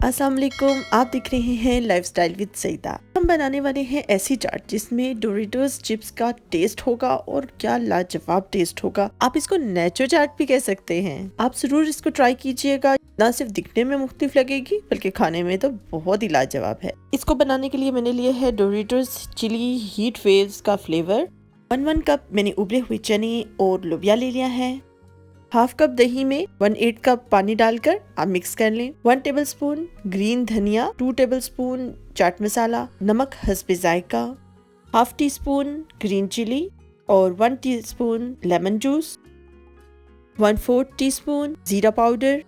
अस्सलाम वालेकुम, आप देख रहे हैं लाइफस्टाइल विद सईदा। हम बनाने वाले हैं ऐसी चाट जिसमें डोरिटोस चिप्स का टेस्ट होगा और क्या लाजवाब टेस्ट होगा। आप इसको नेचो चाट भी कह सकते हैं। आप जरूर इसको ट्राई कीजिएगा। ना सिर्फ दिखने में मुख्तलिफ लगेगी बल्कि खाने में तो बहुत ही लाजवाब है। इसको बनाने के लिए मैंने लिया है डोरिटोस चिली हीट वेव्स का फ्लेवर। 1 कप मैंने उबले हुए चने और लोबिया ले लिया है। हाफ कप दही में 1/8 कप पानी डालकर आप मिक्स कर लें। 1 टेबलस्पून ग्रीन धनिया, 2 टेबलस्पून चाट मसाला, नमक हस्बे जायका, half teaspoon green chili और 1 टीस्पून लेमन जूस, 1/4 टीस्पून जीरा पाउडर,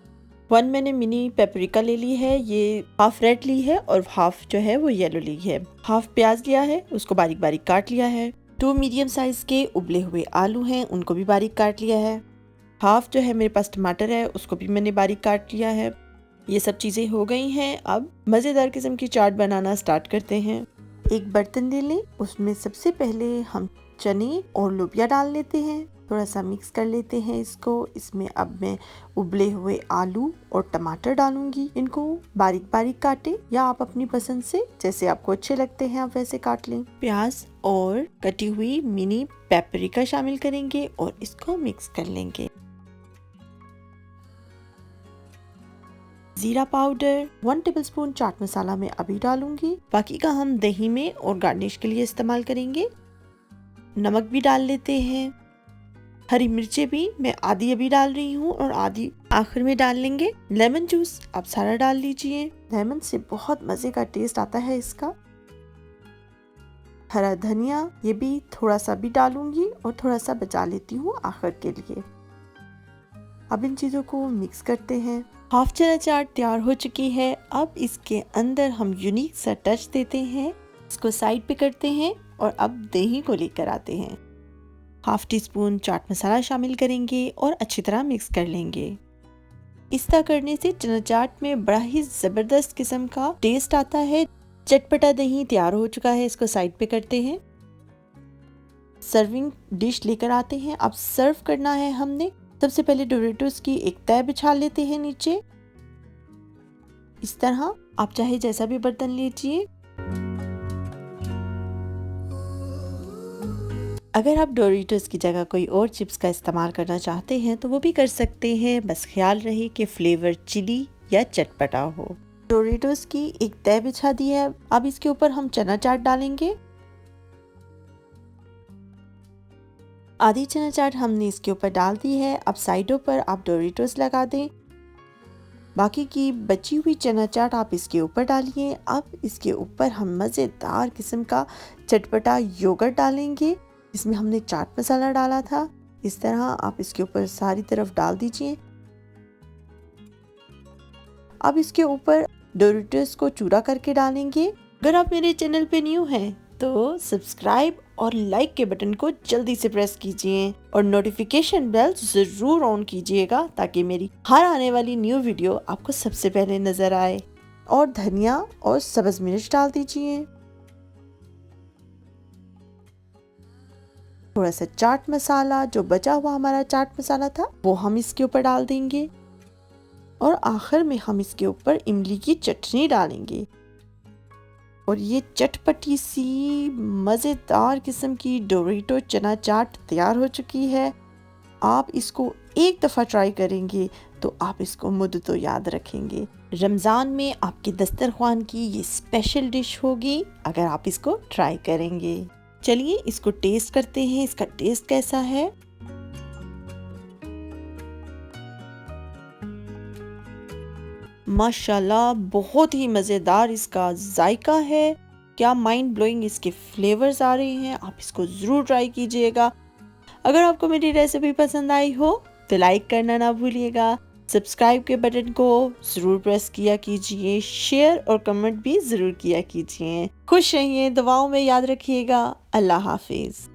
1 मैंने मिनी पेपरिका ले ली है, ये हाफ रेड ली है और हाफ जो है वो येलो ली है। हाफ प्याज लिया है, उसको बारीक बारीक काट लिया है। 2 मीडियम साइज के उबले हुए आलू हैं, उनको भी बारीक काट लिया है। हाफ जो है मेरे पास टमाटर है, उसको भी मैंने बारीक काट लिया है। ये सब चीज़ें हो गई हैं। अब मज़ेदार किस्म की चाट बनाना स्टार्ट करते हैं। एक बर्तन ले लें, उसमें सबसे पहले हम चने और लोबिया डाल लेते हैं। थोड़ा सा मिक्स कर लेते हैं इसको। इसमें अब मैं उबले हुए आलू और टमाटर डालूंगी। इनको बारीक बारीक काटें या आप अपनी पसंद से जैसे आपको अच्छे लगते हैं आप वैसे काट लें। प्याज और कटी हुई मिनी पेपरिका शामिल करेंगे और इसको मिक्स कर लेंगे। जीरा पाउडर, 1 टेबलस्पून चाट मसाला मैं अभी डालूंगी, बाकी का हम दही में और गार्निश के लिए इस्तेमाल करेंगे। नमक भी डाल लेते हैं। हरी मिर्चें भी मैं आधी अभी डाल रही हूँ और आधी आखिर में डाल लेंगे। लेमन जूस आप सारा डाल लीजिए, लेमन से बहुत मजे का टेस्ट आता है इसका। हरा धनिया ये भी थोड़ा सा भी डालूंगी और थोड़ा सा बचा लेती हूँ आखिर के लिए। अब इन चीजों को मिक्स करते हैं। हाफ चना चाट तैयार हो चुकी है। अब इसके अंदर हम यूनिक सा टच देते हैं। इसको साइड पे करते हैं और अब दही को लेकर आते हैं। Half tea spoon chaat masala शामिल करेंगे और अच्छी तरह मिक्स कर लेंगे। इस तरह करने से चना चाट में बड़ा ही जबरदस्त किस्म का टेस्ट आता है। चटपटा दही तैयार हो चुका है, इसको साइड पे करते हैं। सर्विंग डिश लेकर आते हैं। अब सर्व करना है हमने। सबसे पहले डोरिटोस की एक तह बिछा लेते हैं नीचे। इस तरह आप चाहे जैसा भी बर्तन लीजिए। अगर आप डोरिटोस की जगह कोई और चिप्स का इस्तेमाल करना चाहते हैं तो वो भी कर सकते हैं, बस ख्याल रहे कि फ्लेवर चिली या चटपटा हो। डोरिटोस की एक तह बिछा दी है। अब इसके ऊपर हम चना चाट डालेंगे। आधी चना चाट हमने इसके ऊपर डाल दी है। अब साइडों पर आप डोरिटोस लगा दें। बाकी की बची हुई चना चाट आप इसके ऊपर डालिए। अब इसके ऊपर हम मज़ेदार किस्म का चटपटा योगर्ट डालेंगे जिसमें हमने चाट मसाला डाला था। इस तरह आप इसके ऊपर सारी तरफ डाल दीजिए। अब इसके ऊपर डोरिटोस को चूरा करके डालेंगे। अगर आप मेरे चैनल पे न्यू हैं तो सब्सक्राइब और लाइक के बटन को जल्दी से प्रेस कीजिए और नोटिफिकेशन बेल जरूर ऑन कीजिएगा ताकि मेरी हर आने वाली न्यू वीडियो आपको सबसे पहले नजर आए। और धनिया और सब्ज मिर्च डाल दीजिए। थोड़ा सा चाट मसाला, जो बचा हुआ हमारा चाट मसाला था वो हम इसके ऊपर डाल देंगे और आखिर में हम इसके ऊपर इमली की चटनी डालेंगे। और ये चटपटी सी मज़ेदार किस्म की डोरिटो चना चाट तैयार हो चुकी है। आप इसको एक दफ़ा ट्राई करेंगे तो आप इसको मुद्दतों याद रखेंगे। रमज़ान में आपके दस्तरख्वान की ये स्पेशल डिश होगी अगर आप इसको ट्राई करेंगे। चलिए इसको टेस्ट करते हैं, इसका टेस्ट कैसा है। माशाल्लाह बहुत ही मज़ेदार इसका जायका है। क्या माइंड ब्लोइंग इसके फ्लेवर्स आ रहे हैं। आप इसको ज़रूर ट्राई कीजिएगा। अगर आपको मेरी रेसिपी पसंद आई हो तो लाइक करना ना भूलिएगा। सब्सक्राइब के बटन को ज़रूर प्रेस किया कीजिए। शेयर और कमेंट भी ज़रूर किया कीजिए। खुश रहिए, दुआओं में याद रखिएगा। अल्लाह हाफिज़।